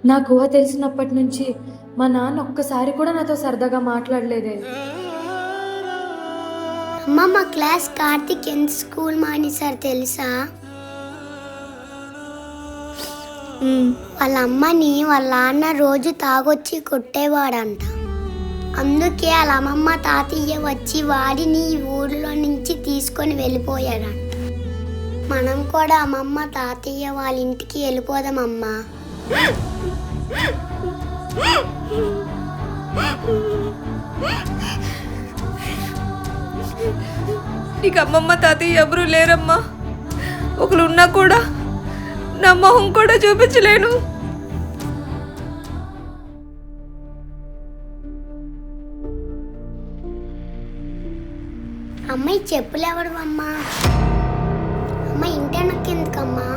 నాకు ఊహ తెలిసినప్పటి నుంచి మా నాన్న ఒక్కసారి కూడా నాతో సరదాగా మాట్లాడలేదే. అమ్మ, మా క్లాస్ కార్తిక్ ఎంత స్కూల్ మానేశారు తెలుసా? వాళ్ళ అమ్మని వాళ్ళ నాన్న రోజు తాగొచ్చి కొట్టేవాడంట. అందుకే వాళ్ళ అమ్మమ్మ తాతయ్య వచ్చి వాడిని ఈ ఊర్లో నుంచి తీసుకొని వెళ్ళిపోయాడంట. మనం కూడా అమ్మమ్మ తాతయ్య వాళ్ళ ఇంటికి వెళ్ళిపోదామమ్మా. నీకు అమ్మమ్మ తాతయ్య ఎవరు లేరమ్మా. ఒకరు ఉన్నా కూడా నా మొహం కూడా చూపించలేను. అమ్మాయి చెప్పులు ఎవరు అమ్మా? అమ్మ ఇంటి వెనక్కి ఎందుకమ్మా?